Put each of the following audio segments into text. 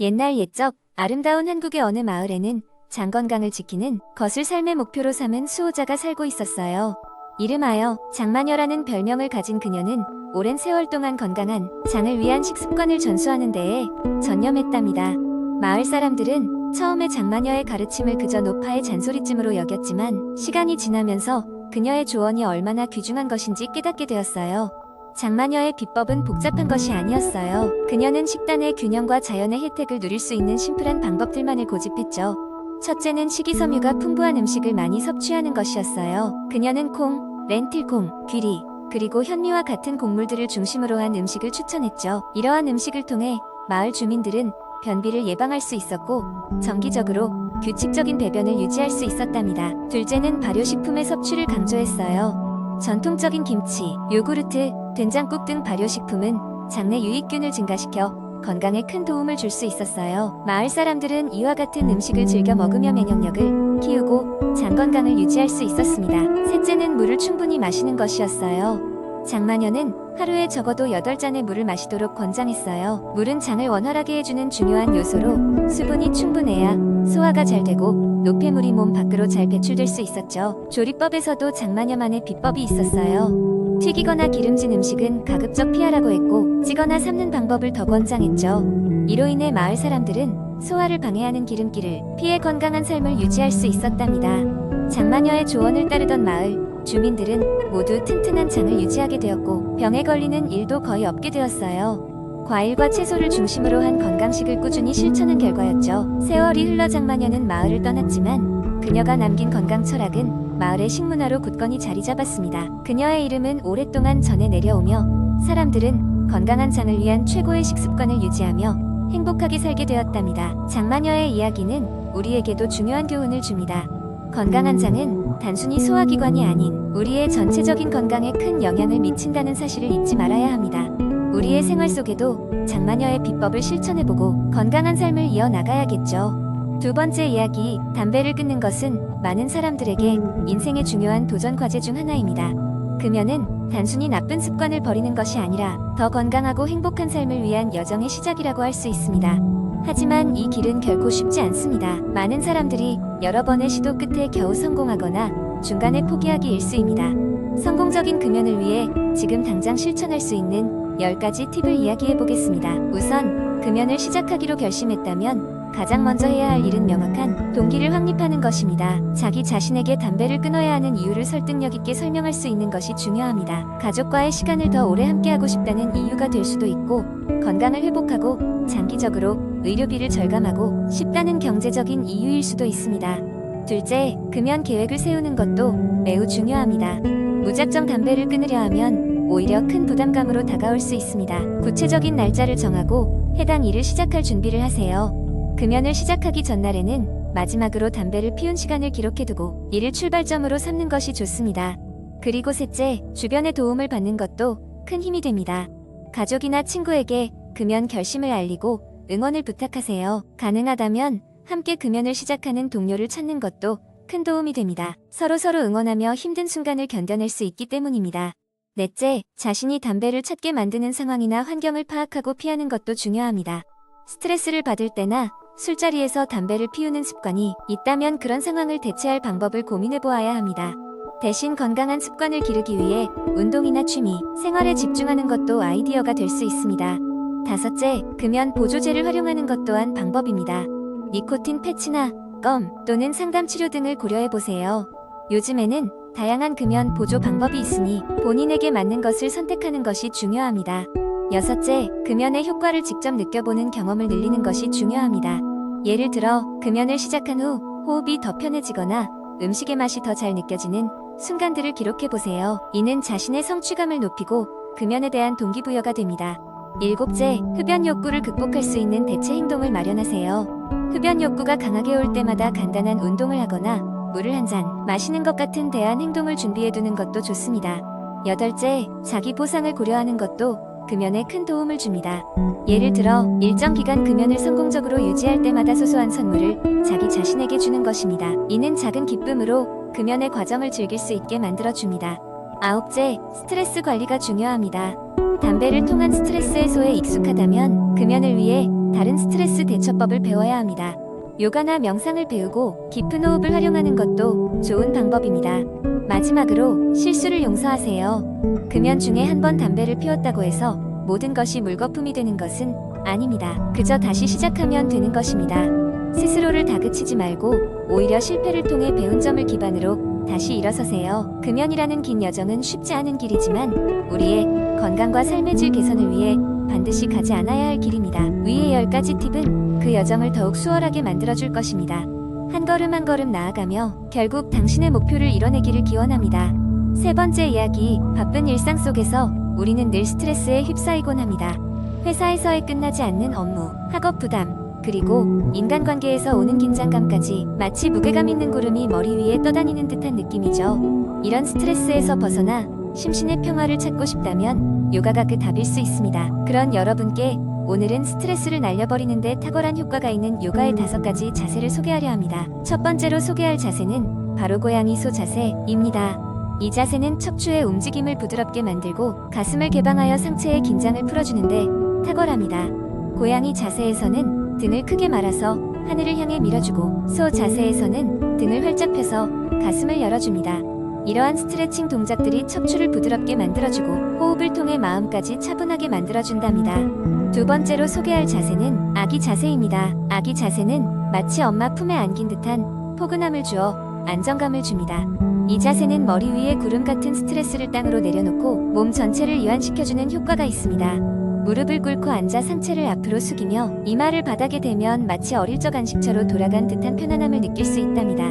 옛날 옛적 아름다운 한국의 어느 마을에는 장 건강을 지키는 것을 삶의 목표로 삼은 수호자가 살고 있었어요. 이름하여 장마녀라는 별명을 가진 그녀는 오랜 세월 동안 건강한 장을 위한 식습관을 전수하는 데에 전념했답니다. 마을 사람들은 처음에 장마녀의 가르침을 그저 노파의 잔소리쯤으로 여겼지만 시간이 지나면서 그녀의 조언이 얼마나 귀중한 것인지 깨닫게 되었어요. 장마녀의 비법은 복잡한 것이 아니었어요. 그녀는 식단의 균형과 자연의 혜택을 누릴 수 있는 심플한 방법들만을 고집했죠. 첫째는 식이섬유가 풍부한 음식을 많이 섭취하는 것이었어요. 그녀는 콩, 렌틸콩, 귀리, 그리고 현미와 같은 곡물들을 중심으로 한 음식을 추천했죠. 이러한 음식을 통해 마을 주민들은 변비를 예방할 수 있었고 정기적으로 규칙적인 배변을 유지할 수 있었답니다. 둘째는 발효식품의 섭취를 강조했어요. 전통적인 김치, 요구르트, 된장국 등 발효식품은 장내 유익균을 증가시켜 건강에 큰 도움을 줄 수 있었어요. 마을 사람들은 이와 같은 음식을 즐겨 먹으며 면역력을 키우고 장 건강을 유지할 수 있었습니다. 셋째는 물을 충분히 마시는 것이었어요. 장마녀는 하루에 적어도 8잔의 물을 마시도록 권장했어요. 물은 장을 원활하게 해주는 중요한 요소로 수분이 충분해야 소화가 잘 되고 노폐물이 몸 밖으로 잘 배출될 수 있었죠. 조리법에서도 장마녀만의 비법이 있었어요. 튀기거나 기름진 음식은 가급적 피하라고 했고 찌거나 삶는 방법을 더 권장했죠. 이로 인해 마을 사람들은 소화를 방해하는 기름기를 피해 건강한 삶을 유지할 수 있었답니다. 장마녀의 조언을 따르던 마을 주민들은 모두 튼튼한 장을 유지하게 되었고 병에 걸리는 일도 거의 없게 되었어요. 과일과 채소를 중심으로 한 건강식을 꾸준히 실천한 결과였죠. 세월이 흘러 장마녀는 마을을 떠났지만 그녀가 남긴 건강 철학은 마을의 식문화로 굳건히 자리 잡았습니다. 그녀의 이름은 오랫동안 전해 내려오며 사람들은 건강한 장을 위한 최고의 식습관을 유지하며 행복하게 살게 되었답니다. 장마녀의 이야기는 우리에게도 중요한 교훈을 줍니다. 건강한 장은 단순히 소화기관이 아닌 우리의 전체적인 건강에 큰 영향을 미친다는 사실을 잊지 말아야 합니다. 우리의 생활 속에도 장마녀의 비법을 실천해보고 건강한 삶을 이어나가야겠죠. 두 번째 이야기, 담배를 끊는 것은 많은 사람들에게 인생의 중요한 도전 과제 중 하나입니다. 금연은 단순히 나쁜 습관을 버리는 것이 아니라 더 건강하고 행복한 삶을 위한 여정의 시작이라고 할 수 있습니다. 하지만 이 길은 결코 쉽지 않습니다. 많은 사람들이 여러 번의 시도 끝에 겨우 성공하거나 중간에 포기하기 일쑤입니다. 성공적인 금연을 위해 지금 당장 실천할 수 있는 10가지 팁을 이야기해 보겠습니다. 우선 금연을 시작하기로 결심했다면 가장 먼저 해야 할 일은 명확한 동기를 확립하는 것입니다. 자기 자신에게 담배를 끊어야 하는 이유를 설득력 있게 설명할 수 있는 것이 중요합니다. 가족과의 시간을 더 오래 함께하고 싶다는 이유가 될 수도 있고 건강을 회복하고 장기적으로 의료비를 절감하고 싶다는 경제적인 이유일 수도 있습니다. 둘째, 금연 계획을 세우는 것도 매우 중요합니다. 무작정 담배를 끊으려 하면 오히려 큰 부담감으로 다가올 수 있습니다. 구체적인 날짜를 정하고 해당 일을 시작할 준비를 하세요. 금연을 시작하기 전날에는 마지막으로 담배를 피운 시간을 기록해두고 이를 출발점으로 삼는 것이 좋습니다. 그리고 셋째, 주변의 도움을 받는 것도 큰 힘이 됩니다. 가족이나 친구에게 금연 결심을 알리고 응원을 부탁하세요. 가능하다면 함께 금연을 시작하는 동료를 찾는 것도 큰 도움이 됩니다. 서로서로 응원하며 힘든 순간을 견뎌낼 수 있기 때문입니다. 넷째, 자신이 담배를 찾게 만드는 상황이나 환경을 파악하고 피하는 것도 중요합니다. 스트레스를 받을 때나 술자리에서 담배를 피우는 습관이 있다면 그런 상황을 대체할 방법을 고민해 보아야 합니다. 대신 건강한 습관을 기르기 위해 운동이나 취미, 생활에 집중하는 것도 아이디어가 될 수 있습니다. 다섯째, 금연 보조제를 활용하는 것 또한 방법입니다. 니코틴 패치나 껌 또는 상담 치료 등을 고려해 보세요. 요즘에는 다양한 금연 보조 방법이 있으니 본인에게 맞는 것을 선택하는 것이 중요합니다. 여섯째, 금연의 효과를 직접 느껴보는 경험을 늘리는 것이 중요합니다. 예를 들어 금연을 시작한 후 호흡이 더 편해지거나 음식의 맛이 더 잘 느껴지는 순간들을 기록해보세요. 이는 자신의 성취감을 높이고 금연에 대한 동기부여가 됩니다. 일곱째, 흡연 욕구를 극복할 수 있는 대체 행동을 마련하세요. 흡연 욕구가 강하게 올 때마다 간단한 운동을 하거나 물을 한 잔 마시는 것 같은 대안 행동을 준비해두는 것도 좋습니다. 여덟째, 자기 보상을 고려하는 것도 금연에 큰 도움을 줍니다. 예를 들어 일정 기간 금연을 성공적으로 유지할 때마다 소소한 선물을 자기 자신에게 주는 것입니다. 이는 작은 기쁨으로 금연의 과정을 즐길 수 있게 만들어줍니다. 아홉째, 스트레스 관리가 중요합니다. 담배를 통한 스트레스 해소에 익숙하다면 금연을 위해 다른 스트레스 대처법을 배워야 합니다. 요가나 명상을 배우고 깊은 호흡을 활용하는 것도 좋은 방법입니다. 마지막으로 실수를 용서하세요. 금연 중에 한 번 담배를 피웠다고 해서 모든 것이 물거품이 되는 것은 아닙니다. 그저 다시 시작하면 되는 것입니다. 스스로를 다그치지 말고 오히려 실패를 통해 배운 점을 기반으로 다시 일어서세요. 금연이라는 긴 여정은 쉽지 않은 길이지만 우리의 건강과 삶의 질 개선을 위해 반드시 가지 않아야 할 길입니다. 위의 10가지 팁은 그 여정을 더욱 수월하게 만들어줄 것입니다. 한 걸음 한 걸음 나아가며 결국 당신의 목표를 이뤄내기를 기원합니다. 세 번째 이야기, 바쁜 일상 속에서 우리는 늘 스트레스에 휩싸이곤 합니다. 회사에서의 끝나지 않는 업무, 학업 부담, 그리고 인간관계에서 오는 긴장감까지 마치 무게감 있는 구름이 머리 위에 떠다니는 듯한 느낌이죠. 이런 스트레스에서 벗어나 심신의 평화를 찾고 싶다면 요가가 그 답일 수 있습니다. 그런 여러분께 오늘은 스트레스를 날려버리는 데 탁월한 효과가 있는 요가의 5가지 자세를 소개하려 합니다. 첫 번째로 소개할 자세는 바로 고양이 소 자세입니다. 이 자세는 척추의 움직임을 부드럽게 만들고 가슴을 개방하여 상체의 긴장을 풀어주는데 탁월합니다. 고양이 자세에서는 등을 크게 말아서 하늘을 향해 밀어주고, 소 자세에서는 등을 활짝 펴서 가슴을 열어줍니다. 이러한 스트레칭 동작들이 척추를 부드럽게 만들어주고 호흡을 통해 마음까지 차분하게 만들어준답니다. 두 번째로 소개할 자세는 아기 자세입니다. 아기 자세는 마치 엄마 품에 안긴 듯한 포근함을 주어 안정감을 줍니다. 이 자세는 머리 위에 구름 같은 스트레스를 땅으로 내려놓고 몸 전체를 이완시켜주는 효과가 있습니다. 무릎을 꿇고 앉아 상체를 앞으로 숙이며 이마를 바닥에 대면 마치 어릴 적 안식처로 돌아간 듯한 편안함을 느낄 수 있답니다.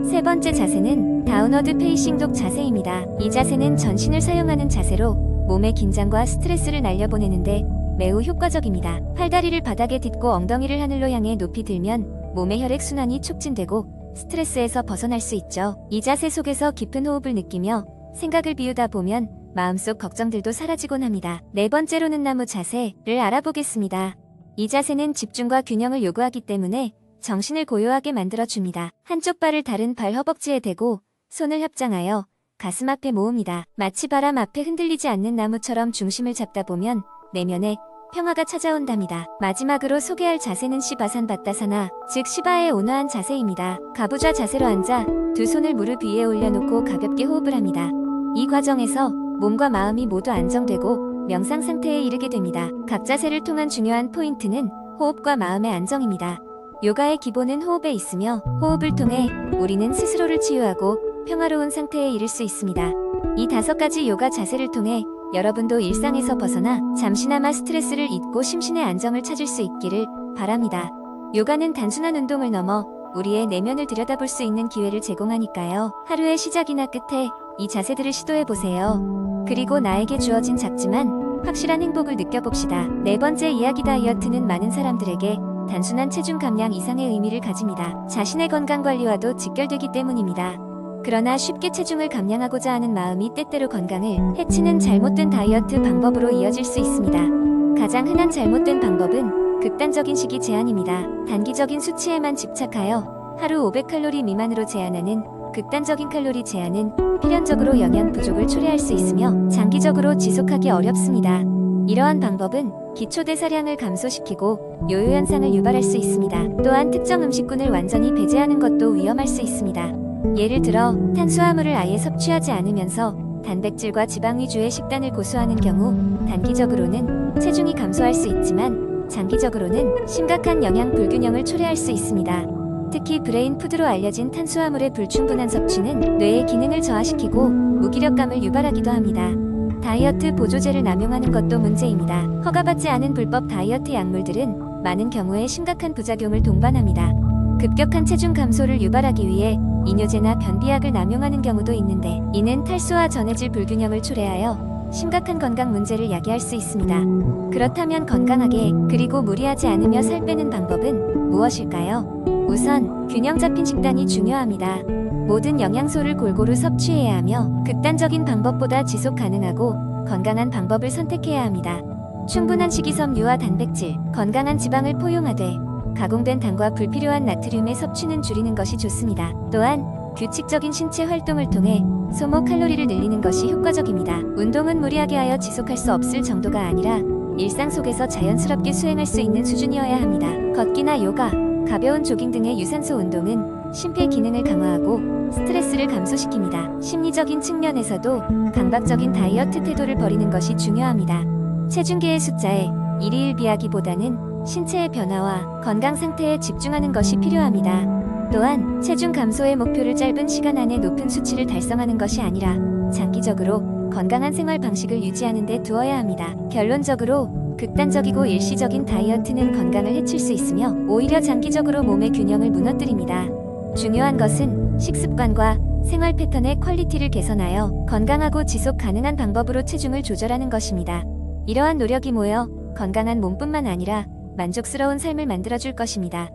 세 번째 자세는 다운워드 페이싱 독 자세입니다. 이 자세는 전신을 사용하는 자세로 몸의 긴장과 스트레스를 날려보내는데 매우 효과적입니다. 팔다리를 바닥에 딛고 엉덩이를 하늘로 향해 높이 들면 몸의 혈액순환이 촉진되고 스트레스에서 벗어날 수 있죠. 이 자세 속에서 깊은 호흡을 느끼며 생각을 비우다 보면 마음속 걱정들도 사라지곤 합니다. 네 번째로는 나무 자세를 알아보겠습니다. 이 자세는 집중과 균형을 요구하기 때문에 정신을 고요하게 만들어줍니다. 한쪽 발을 다른 발 허벅지에 대고 손을 합장하여 가슴 앞에 모읍니다. 마치 바람 앞에 흔들리지 않는 나무처럼 중심을 잡다 보면 내면에 평화가 찾아온답니다. 마지막으로 소개할 자세는 시바산 바타사나, 즉 시바의 온화한 자세입니다. 가부좌 자세로 앉아 두 손을 무릎 위에 올려놓고 가볍게 호흡을 합니다. 이 과정에서 몸과 마음이 모두 안정되고 명상 상태에 이르게 됩니다. 각 자세를 통한 중요한 포인트는 호흡과 마음의 안정입니다. 요가의 기본은 호흡에 있으며 호흡을 통해 우리는 스스로를 치유하고 평화로운 상태에 이를 수 있습니다. 이 5가지 요가 자세를 통해 여러분도 일상에서 벗어나 잠시나마 스트레스를 잊고 심신의 안정을 찾을 수 있기를 바랍니다. 요가는 단순한 운동을 넘어 우리의 내면을 들여다볼 수 있는 기회를 제공하니까요. 하루의 시작이나 끝에 이 자세들을 시도해보세요. 그리고 나에게 주어진 작지만 확실한 행복을 느껴봅시다. 네 번째 이야기, 다이어트는 많은 사람들에게 단순한 체중 감량 이상의 의미를 가집니다. 자신의 건강관리와도 직결되기 때문입니다. 그러나 쉽게 체중을 감량하고자 하는 마음이 때때로 건강을 해치는 잘못된 다이어트 방법으로 이어질 수 있습니다. 가장 흔한 잘못된 방법은 극단적인 식이 제한입니다. 단기적인 수치에만 집착하여 하루 500칼로리 미만으로 제한하는 극단적인 칼로리 제한은 필연적으로 영양 부족을 초래할 수 있으며 장기적으로 지속하기 어렵습니다. 이러한 방법은 기초대사량을 감소시키고 요요 현상을 유발할 수 있습니다. 또한 특정 음식군을 완전히 배제하는 것도 위험할 수 있습니다. 예를 들어 탄수화물을 아예 섭취하지 않으면서 단백질과 지방 위주의 식단을 고수하는 경우 단기적으로는 체중이 감소할 수 있지만 장기적으로는 심각한 영양 불균형을 초래할 수 있습니다. 특히 브레인 푸드로 알려진 탄수화물의 불충분한 섭취는 뇌의 기능을 저하시키고 무기력감을 유발하기도 합니다. 다이어트 보조제를 남용하는 것도 문제입니다. 허가받지 않은 불법 다이어트 약물들은 많은 경우에 심각한 부작용을 동반합니다. 급격한 체중 감소를 유발하기 위해 이뇨제나 변비약을 남용하는 경우도 있는데 이는 탈수와 전해질 불균형을 초래하여 심각한 건강 문제를 야기할 수 있습니다. 그렇다면 건강하게 그리고 무리하지 않으며 살 빼는 방법은 무엇일까요? 우선 균형 잡힌 식단이 중요합니다. 모든 영양소를 골고루 섭취해야 하며 극단적인 방법보다 지속 가능하고 건강한 방법을 선택해야 합니다. 충분한 식이섬유와 단백질, 건강한 지방을 포용하되 가공된 당과 불필요한 나트륨의 섭취는 줄이는 것이 좋습니다. 또한 규칙적인 신체 활동을 통해 소모 칼로리를 늘리는 것이 효과적입니다. 운동은 무리하게 하여 지속할 수 없을 정도가 아니라 일상 속에서 자연스럽게 수행할 수 있는 수준이어야 합니다. 걷기나 요가, 가벼운 조깅 등의 유산소 운동은 심폐 기능을 강화하고 스트레스를 감소시킵니다. 심리적인 측면에서도 강박적인 다이어트 태도를 버리는 것이 중요합니다. 체중계의 숫자에 일희일비하기보다는 신체의 변화와 건강 상태에 집중하는 것이 필요합니다. 또한 체중 감소의 목표를 짧은 시간 안에 높은 수치를 달성하는 것이 아니라 장기적으로 건강한 생활 방식을 유지하는 데 두어야 합니다. 결론적으로 극단적이고 일시적인 다이어트는 건강을 해칠 수 있으며 오히려 장기적으로 몸의 균형을 무너뜨립니다. 중요한 것은 식습관과 생활 패턴의 퀄리티를 개선하여 건강하고 지속 가능한 방법으로 체중을 조절하는 것입니다. 이러한 노력이 모여 건강한 몸뿐만 아니라 만족스러운 삶을 만들어줄 것입니다.